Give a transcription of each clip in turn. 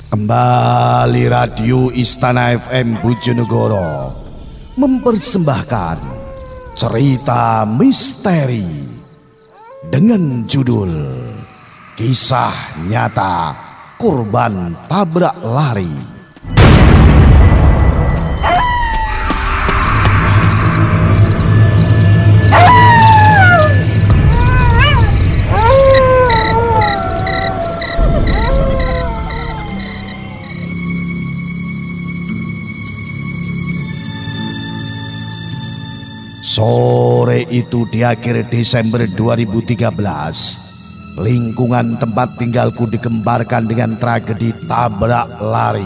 Kembali Radio Istana FM Bojonegoro mempersembahkan cerita misteri dengan judul Kisah Nyata Korban Tabrak Lari. Sore itu di akhir Desember 2013, lingkungan tempat tinggalku digembarkan dengan tragedi tabrak lari.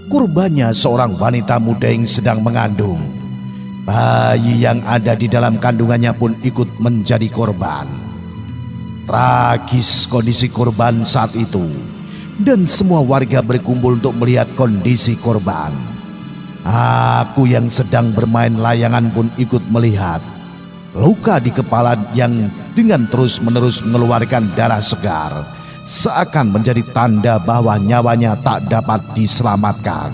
Korbannya seorang wanita muda yang sedang mengandung. Bayi yang ada di dalam kandungannya pun ikut menjadi korban. Tragis kondisi korban saat itu, dan semua warga berkumpul untuk melihat kondisi korban. Aku yang sedang bermain layangan pun ikut melihat luka di kepala yang dengan terus-menerus mengeluarkan darah segar, seakan menjadi tanda bahwa nyawanya tak dapat diselamatkan.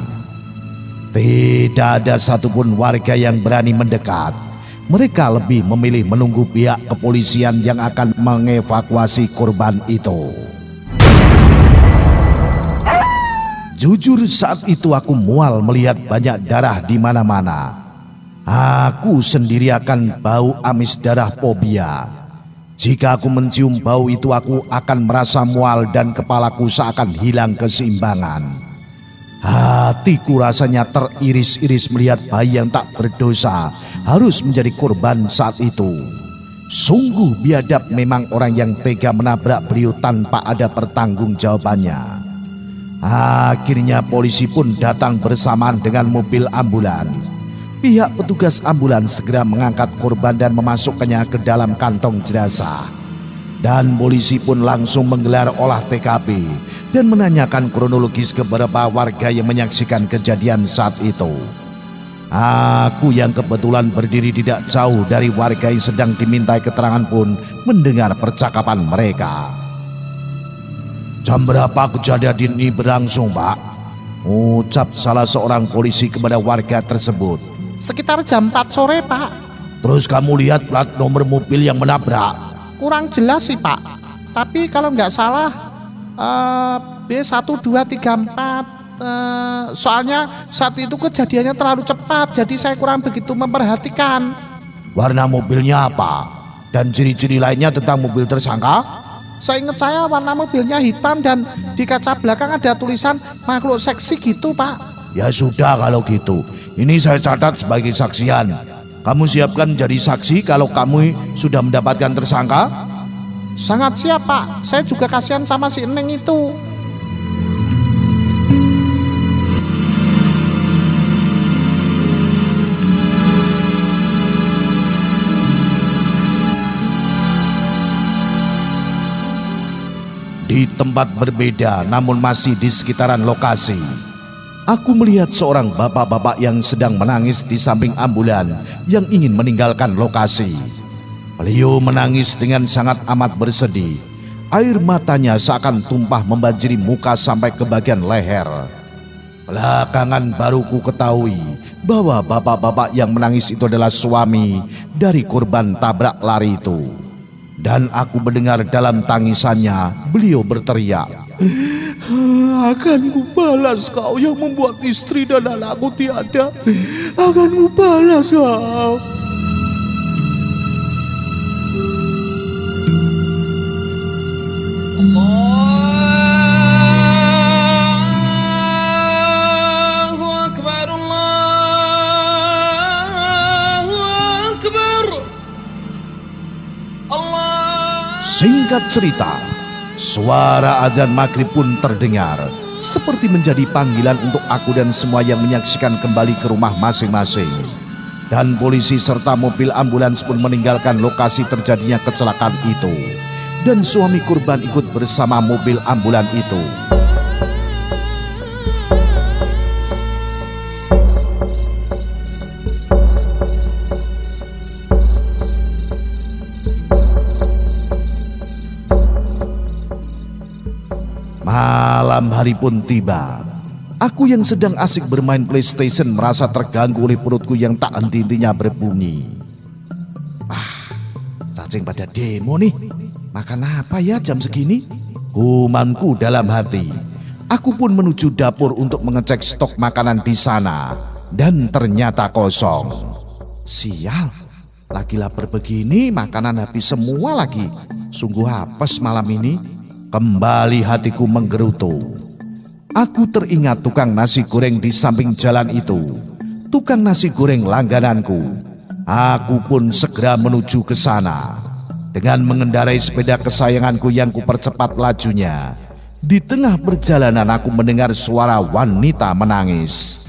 Tidak ada satupun warga yang berani mendekat. Mereka lebih memilih menunggu pihak kepolisian yang akan mengevakuasi korban itu. Jujur saat itu aku mual melihat banyak darah di mana-mana. Aku sendiri akan bau amis darah fobia. Jika aku mencium bau itu aku akan merasa mual dan kepalaku seakan hilang keseimbangan. Hatiku rasanya teriris-iris melihat bayi yang tak berdosa harus menjadi korban saat itu. Sungguh biadab memang orang yang tega menabrak beliau tanpa ada pertanggungjawabannya. Akhirnya polisi pun datang bersamaan dengan mobil ambulan. Pihak petugas ambulan segera mengangkat korban dan memasukkannya ke dalam kantong jenazah. Dan polisi pun langsung menggelar olah TKP dan menanyakan kronologis ke beberapa warga yang menyaksikan kejadian saat itu. Aku yang kebetulan berdiri tidak jauh dari warga yang sedang dimintai keterangan pun mendengar percakapan mereka. "Jam berapa kejadian ini berlangsung, Pak?" ucap salah seorang polisi kepada warga tersebut. "Sekitar jam 4 sore, Pak." "Terus kamu lihat plat nomor mobil yang menabrak?" "Kurang jelas sih, Pak. Tapi kalau nggak salah B1234. Soalnya saat itu kejadiannya terlalu cepat, jadi saya kurang begitu memperhatikan." "Warna mobilnya apa? Dan ciri-ciri lainnya tentang mobil tersangka?" "Seingat saya warna mobilnya hitam dan di kaca belakang ada tulisan makhluk seksi gitu, Pak." "Ya sudah kalau gitu. Ini saya catat sebagai saksian. Kamu siapkan jadi saksi kalau kamu sudah mendapatkan tersangka?" "Sangat siap, Pak. Saya juga kasihan sama si Neng itu." Di tempat berbeda namun masih di sekitaran lokasi, aku melihat seorang bapak-bapak yang sedang menangis di samping ambulan yang ingin meninggalkan lokasi. Beliau menangis dengan sangat amat bersedih. Air matanya seakan tumpah membanjiri muka sampai ke bagian leher. Belakangan baru ku ketahui bahwa bapak-bapak yang menangis itu adalah suami dari korban tabrak lari itu. Dan aku mendengar dalam tangisannya beliau berteriak, "Akan kubalas kau yang membuat istri dan anakku tiada. Akan kubalas kau." Allahu Akbar, Allahu Akbar. Singkat cerita, suara adzan maghrib pun terdengar, seperti menjadi panggilan untuk aku dan semua yang menyaksikan kembali ke rumah masing-masing. Dan polisi serta mobil ambulans pun meninggalkan lokasi terjadinya kecelakaan itu. Dan suami korban ikut bersama mobil ambulan itu. Malam hari pun tiba. Aku yang sedang asik bermain PlayStation merasa terganggu oleh perutku yang tak henti-hentinya berbunyi. Cacing pada demo nih. Makan apa ya jam segini? Kumanku dalam hati. Aku pun menuju dapur untuk mengecek stok makanan di sana. Dan ternyata kosong. Sial, lagi lapar begini makanan habis semua lagi. Sungguh apes malam ini. Kembali hatiku menggerutu. Aku teringat tukang nasi goreng di samping jalan itu. Tukang nasi goreng langgananku. Aku pun segera menuju ke sana. Dengan mengendarai sepeda kesayanganku yang kupercepat lajunya. Di tengah perjalanan aku mendengar suara wanita menangis.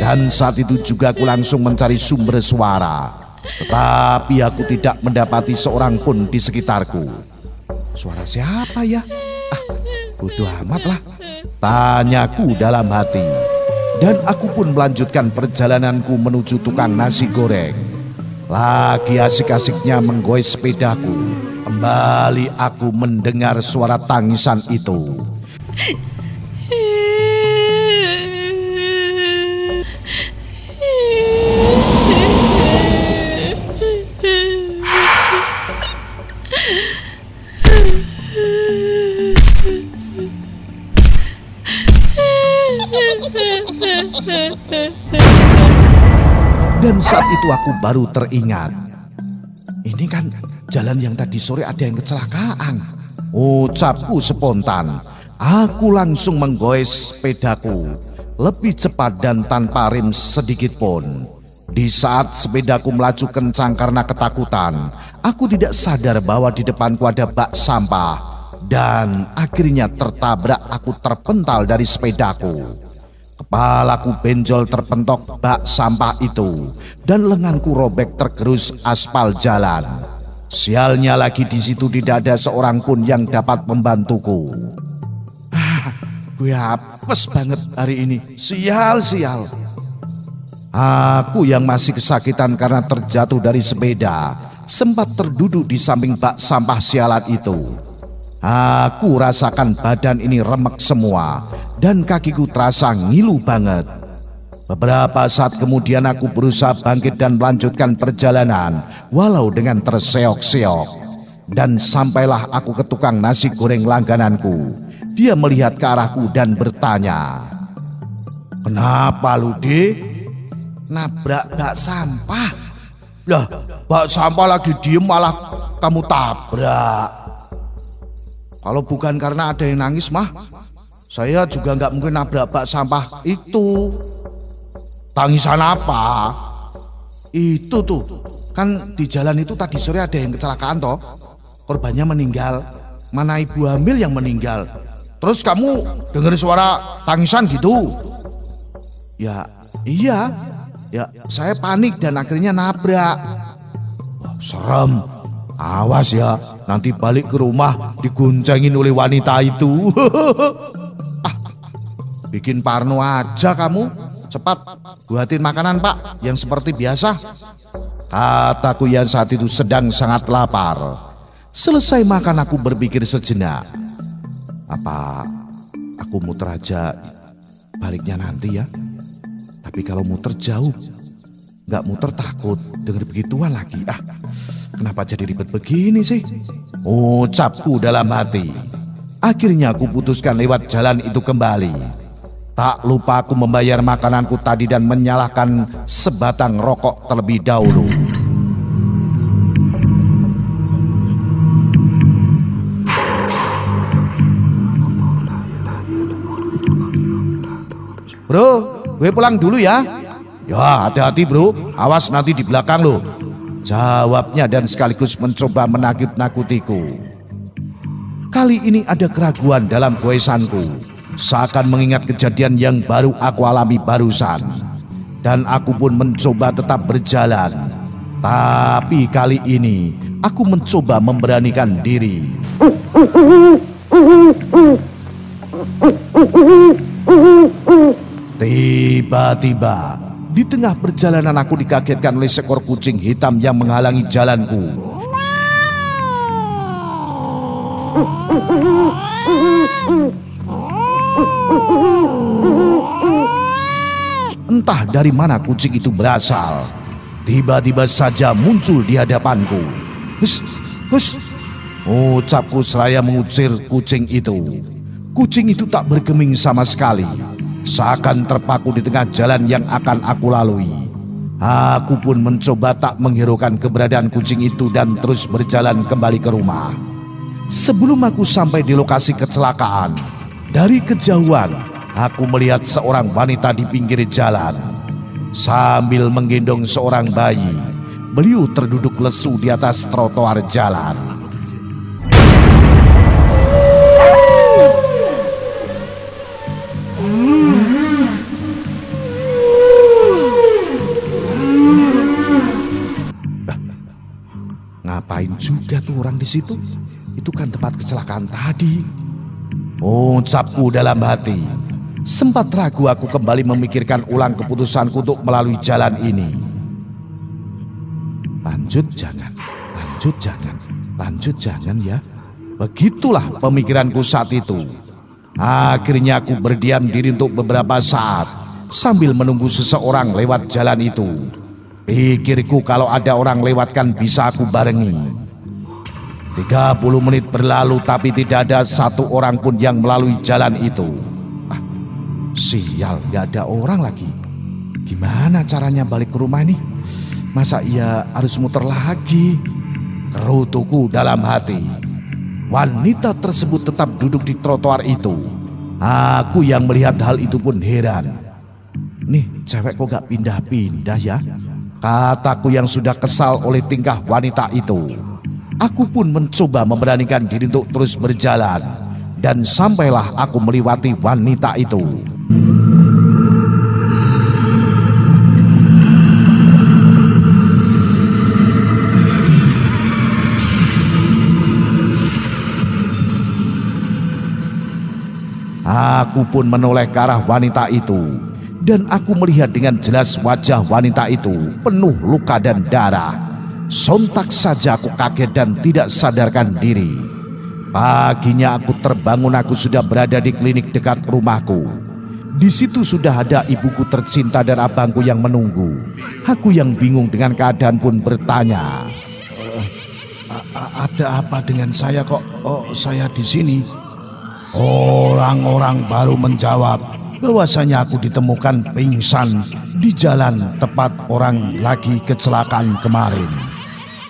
Dan saat itu juga aku langsung mencari sumber suara. Tetapi aku tidak mendapati seorang pun di sekitarku. Suara siapa ya? Bodoh amat lah, tanyaku dalam hati. Dan aku pun melanjutkan perjalananku menuju tukang nasi goreng. Lagi asik-asiknya menggoes sepedaku. Kembali aku mendengar suara tangisan itu. Dan saat itu aku baru teringat. Ini kan jalan yang tadi sore ada yang kecelakaan. Ucapku spontan. Aku langsung menggoes sepedaku. Lebih cepat dan tanpa rem sedikit pun. Di saat sepedaku melaju kencang karena ketakutan, aku tidak sadar bahwa di depanku ada bak sampah. Dan akhirnya tertabrak, aku terpental dari sepedaku. Kepalaku benjol terpentok bak sampah itu dan lenganku robek tergerus aspal jalan. Sialnya lagi di situ tidak ada seorang pun yang dapat membantuku. Gue apes banget hari ini. Sial. Aku yang masih kesakitan karena terjatuh dari sepeda sempat terduduk di samping bak sampah sialan itu. Aku rasakan badan ini remek semua dan kakiku terasa ngilu banget. Beberapa saat kemudian aku berusaha bangkit dan melanjutkan perjalanan walau dengan terseok-seok. Dan sampailah aku ke tukang nasi goreng langgananku. Dia melihat ke arahku dan bertanya, "Kenapa lu, Dek? Nabrak bak sampah?" "Lah, bak sampah lagi diem malah kamu tabrak." "Kalau bukan karena ada yang nangis mah, saya juga nggak mungkin nabrak bak sampah itu." "Tangisan apa?" "Itu tuh, kan di jalan itu tadi sore ada yang kecelakaan toh. Korbannya meninggal, mana ibu hamil yang meninggal. Terus kamu dengar suara tangisan gitu?" "Ya, iya. Ya, saya panik dan akhirnya nabrak." "Wah, serem. Awas ya, nanti balik ke rumah digoncengin oleh wanita itu." Bikin parno aja kamu. Cepat, buatin makanan Pak, yang seperti biasa," kataku yang saat itu sedang sangat lapar. Selesai makan aku berpikir sejenak. Apa aku muter aja baliknya nanti ya? Tapi kalau muter jauh, nggak muter takut denger begituan lagi. Kenapa jadi ribet begini sih? Ucapku dalam hati. Akhirnya aku putuskan lewat jalan itu kembali. Tak lupa aku membayar makananku tadi dan menyalakan sebatang rokok terlebih dahulu. "Bro, gue pulang dulu ya." "Ya, hati-hati bro, awas nanti di belakang lo," jawabnya dan sekaligus mencoba menakut-nakutiku. Kali ini ada keraguan dalam goesanku, seakan mengingat kejadian yang baru aku alami barusan. Dan aku pun mencoba tetap berjalan. Tapi kali ini aku mencoba memberanikan diri. Tiba-tiba di tengah perjalanan aku dikagetkan oleh seekor kucing hitam yang menghalangi jalanku. Entah dari mana kucing itu berasal, tiba-tiba saja muncul di hadapanku. Hus, hus, ucapku seraya mengusir kucing itu. Kucing itu tak bergeming sama sekali, seakan terpaku di tengah jalan yang akan aku lalui. Aku pun mencoba tak menghiraukan keberadaan kucing itu dan terus berjalan kembali ke rumah. Sebelum aku sampai di lokasi kecelakaan, dari kejauhan aku melihat seorang wanita di pinggir jalan sambil menggendong seorang bayi. Beliau terduduk lesu di atas trotoar jalan. Ngapain juga tuh orang di situ? Itu kan tempat kecelakaan tadi. Ucapku dalam hati. Sempat ragu aku kembali memikirkan ulang keputusanku untuk melalui jalan ini. Lanjut jangan, lanjut jangan, lanjut jangan ya. Begitulah pemikiranku saat itu. Akhirnya aku berdiam diri untuk beberapa saat sambil menunggu seseorang lewat jalan itu. Pikirku kalau ada orang lewatkan bisa aku barengi. 30 menit berlalu tapi tidak ada satu orang pun yang melalui jalan itu. Sial, gak ada orang lagi. Gimana caranya balik ke rumah ini? Masa ia harus muter lagi? Kerutuku dalam hati. Wanita tersebut tetap duduk di trotoar itu. Aku yang melihat hal itu pun heran. Nih cewek kok gak pindah-pindah ya? Kataku yang sudah kesal oleh tingkah wanita itu. Aku pun mencoba memberanikan diri untuk terus berjalan. Dan sampailah aku melewati wanita itu. Aku pun menoleh ke arah wanita itu. Dan aku melihat dengan jelas wajah wanita itu penuh luka dan darah. Sontak saja aku kaget dan tidak sadarkan diri. Paginya aku terbangun, aku sudah berada di klinik dekat rumahku. Di situ sudah ada ibuku tercinta dan abangku yang menunggu. Aku yang bingung dengan keadaan pun bertanya, ada apa dengan saya kok? Saya di sini. Orang-orang baru menjawab bahwasanya aku ditemukan pingsan di jalan tepat orang lagi kecelakaan kemarin.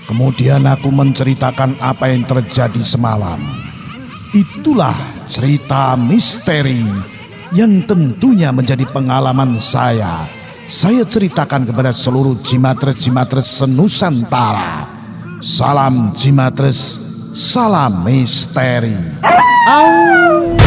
Kemudian aku menceritakan apa yang terjadi semalam. Itulah cerita misteri yang tentunya menjadi pengalaman saya. Saya ceritakan kepada seluruh Jimatres-Jimatres senusantara. Salam Jimatres, salam misteri. Au.